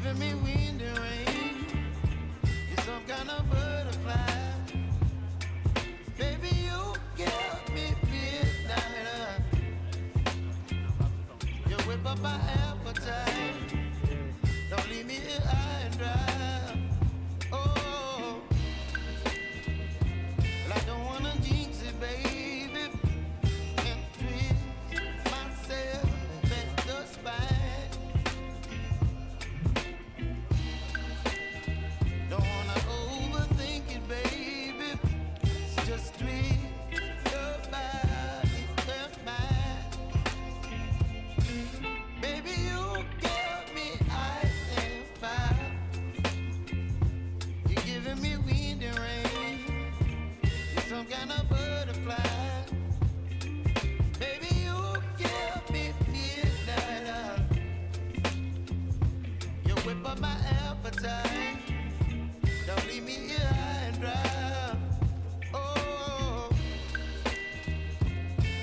giving me wind and rain. You're some kind of butterfly. Baby, you give me midnight. You whip up my appetite. Don't leave me here high and dry. Oh, well, I don't wanna jinx it, baby. And twist myself at the spine. Don't wanna overthink it, baby. It's just twist your body and mine. Baby, you give me ice and fire. You're giving me wind and rain. You're some kind of butterfly. Baby, you give me midnight. You whip up my appetite. Don't leave me here high and dry. Oh,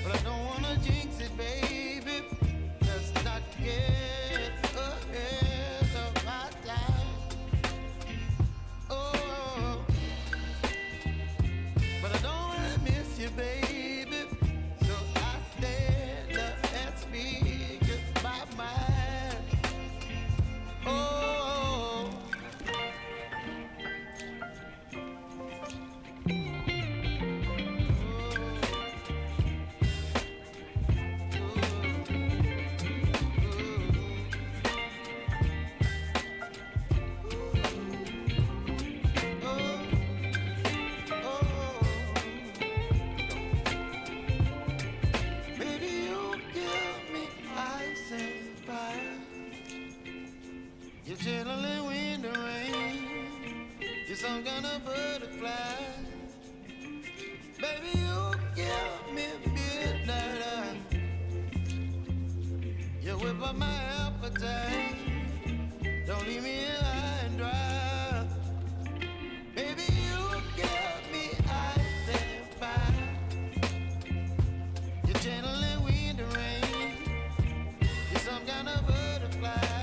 but I don't wanna jinx it, baby. Let's not get ahead of my time. Oh, but I don't wanna miss you, baby. So I stand up and speak my mind. Oh, baby, you give me ice and fire. You're chilling wind and rain. You're some kind of butterfly. Baby, you give me midnight. You whip up my appetite. Don't leave me here high and dry. Baby, you give me ice and fire. You're channeling wind and rain. You're some kind of butterfly.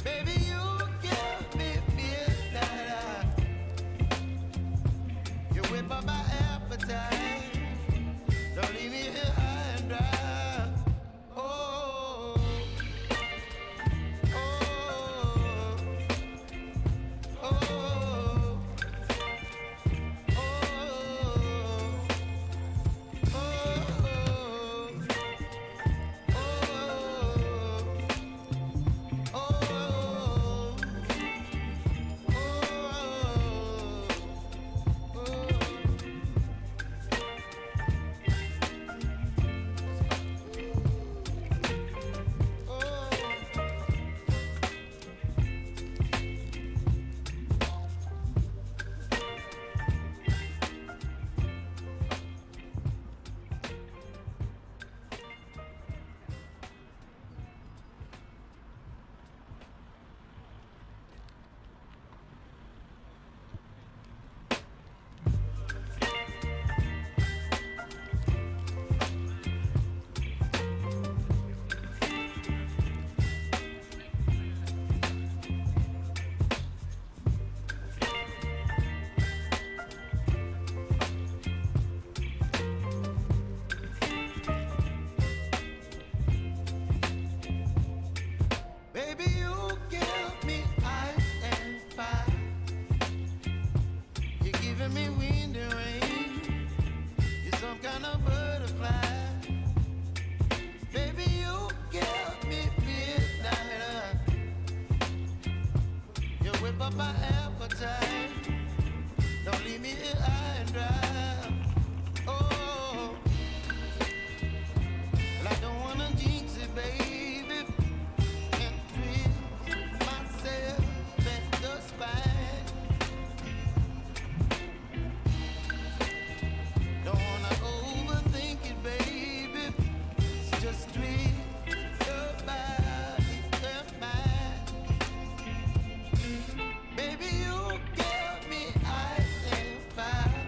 Baby, you give me midnight. You whip up my appetite. Don't leave me here high and dry. Oh, oh, oh, oh, baby, you give me ice and fire. You're giving me wind and rain. You're some kind of butterfly. Baby, you give me midnight. You whip up my appetite. Don't leave me here high and dry. Oh, well, I don't wanna jinx it, baby. And twist myself at the spine. Don't wanna overthink it, baby. It's just twist your body and mine. Baby, you give me ice and fire.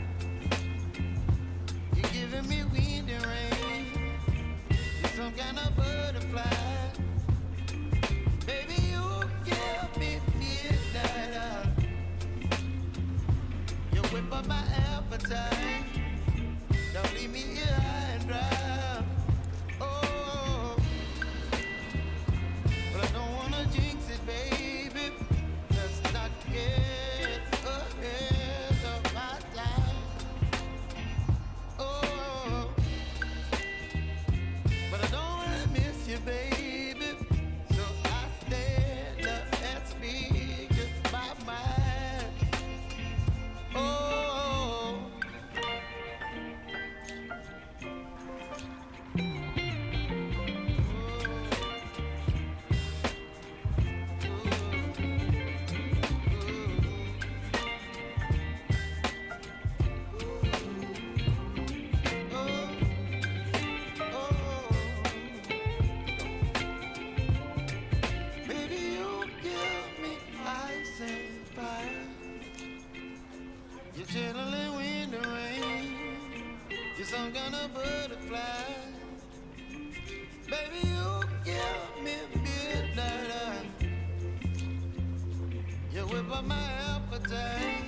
whip up my appetite.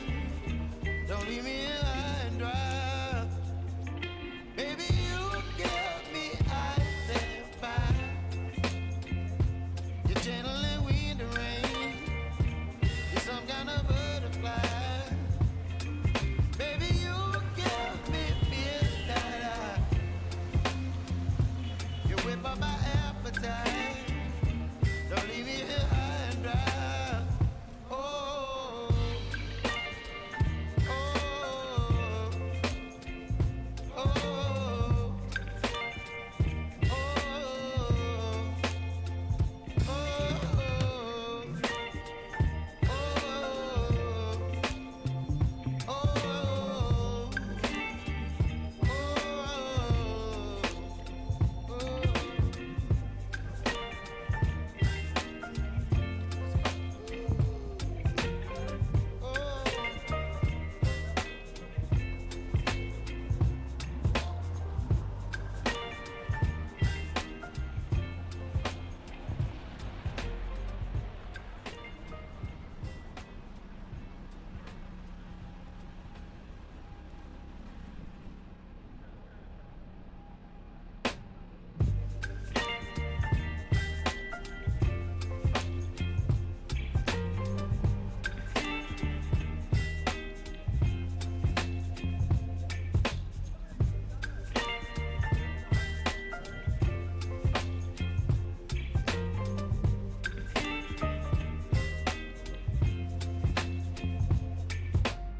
Don't leave me here high and dry. Baby, you give me ice and fire. You're channeling wind and rain. You're some kind of butterfly. Baby, you give me midnight. You whip up my appetite. Don't leave me here high and dry. Oh, oh, oh, oh,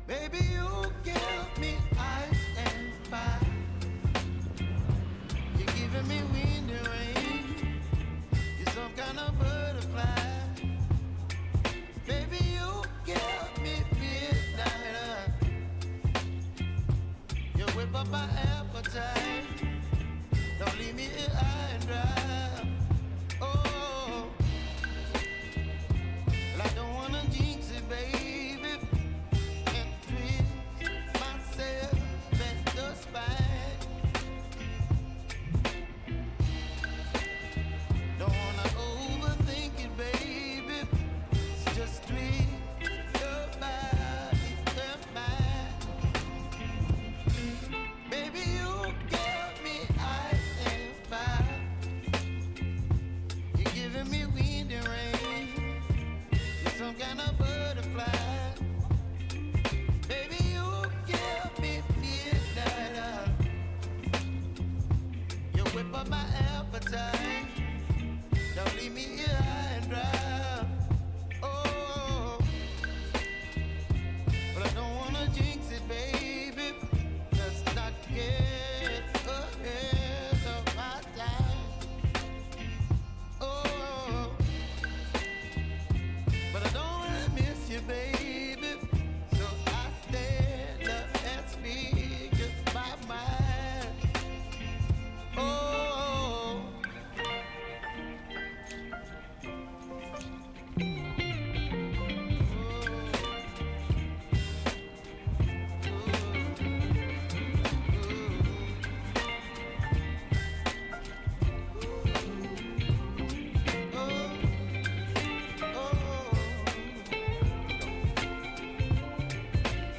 baby, you give me ice and fire. You're giving me wind and rain. You're some kind of butterfly. Baby, you give me midnight. You whip up my appetite. Don't leave me here high and dry. Oh, well, I don't wanna jinx it, baby. And twist myself at the spine. Don't wanna overthink it, baby. It's just twist your body and mine. Baby, you give me ice and fire. You're giving me wind and rain. You're some kind of butterfly. Baby, you give me midnight. You whip up my appetite. Don't leave me here high and dry. Oh, but I don't wanna jinx it, baby. Let's not get ahead of my time. Oh, but I don't wanna miss you, baby. So I stand up and speak just my mind. Oh,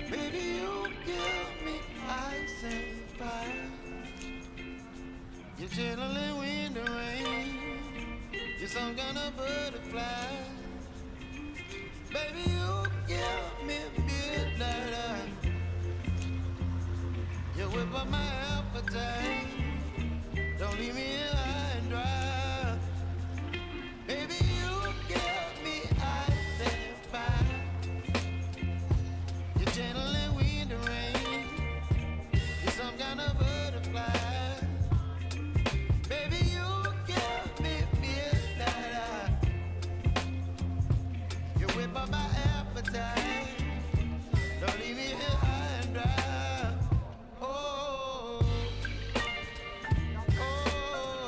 baby, you give me ice and fire. You're channeling wind and rain. You're some kind of butterfly. Baby, you give me midnight. You whip up my appetite. Don't leave me here high and dry. Baby, you give me ice and fire. You're channeling wind and rain. You're some kind of butterfly. Baby, you give me midnight. You whip up my appetite. Don't leave me here high and dry. Oh, oh,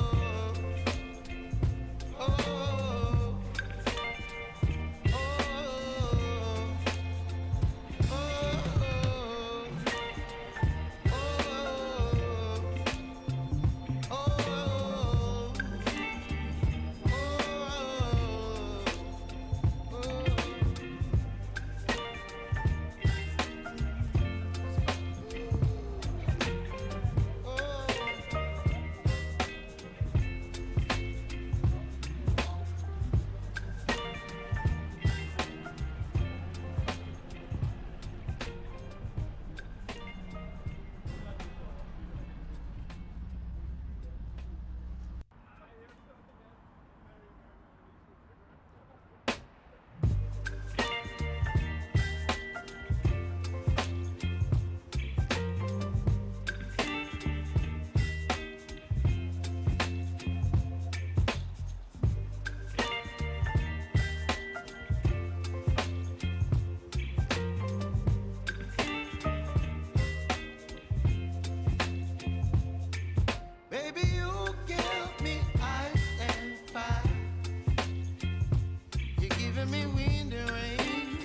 giving me wind and rain.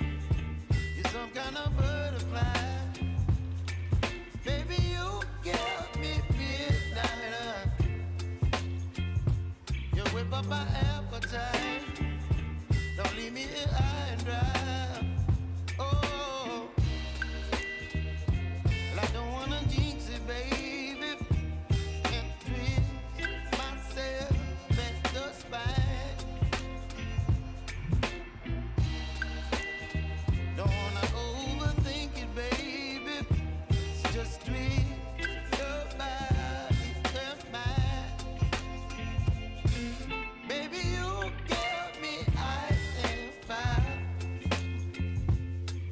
You're some kind of butterfly. Baby, you give me midnight. You whip up my appetite. Don't leave me here high and dry. Oh, well, I don't wanna jinx it, baby, and twist myself at the spine. Don't wanna overthink it, baby. It's just twist your body and mine. Baby, you give me ice and fire.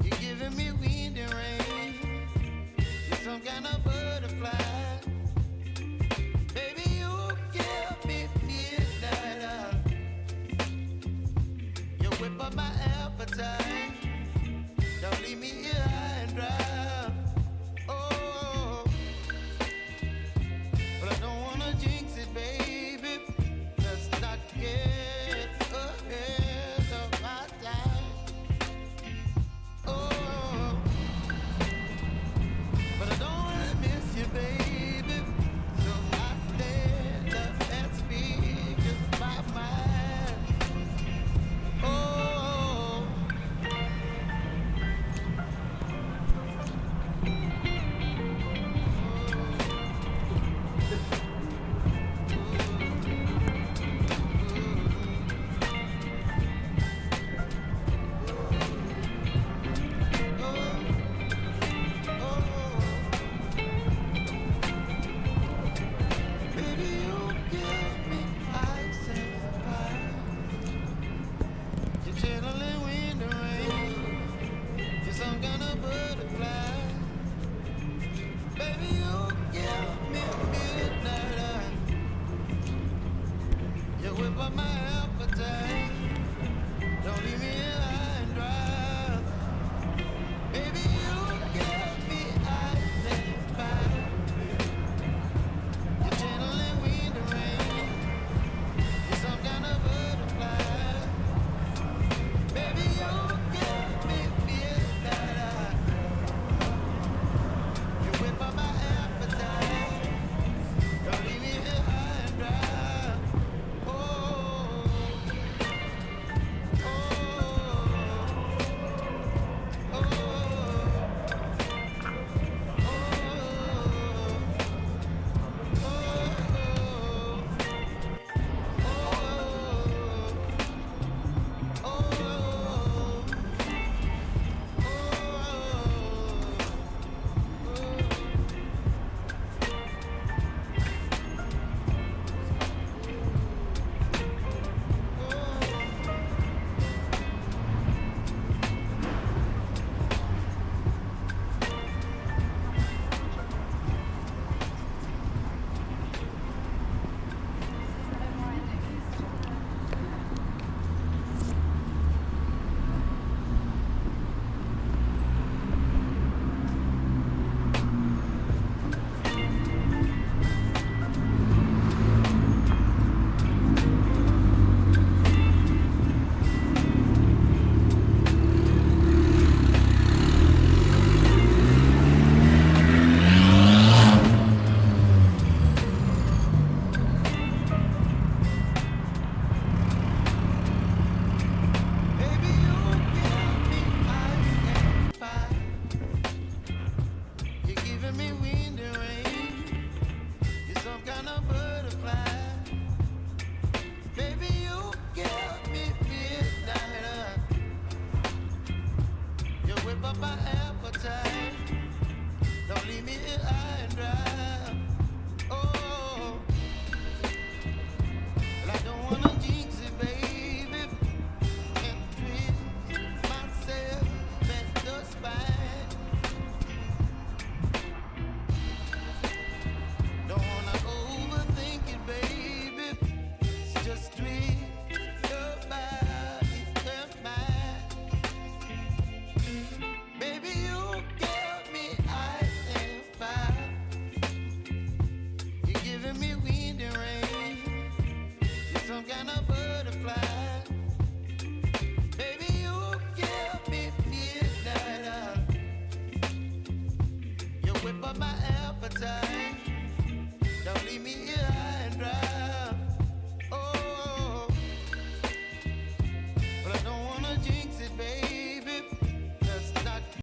You're giving me wind and rain. You're some kind of butterfly. Baby, you give me midnight. You whip up my appetite. Don't leave me here high and dry. Oh, but I don't wanna jinx it, baby. Let's not get ahead of my time. Oh, but I don't wanna miss you, baby. So I stand up and speak just my mind. Oh, baby, you give me ice and fire. You're channeling wind and rain. You're some kind of butterfly. Baby, you give me midnight. You whip up my appetite. Don't leave me here high and dry. Baby, you give me ice and fire. You're channeling wind and rain. You're some kind of butterfly. Baby, you give me midnight. You whip up my appetite. Don't leave me here high and dry. Oh, oh, baby, you give me ice and fire. You're giving me wind and rain. You're some kind of butterfly. Baby, you give me midnight. You whip up my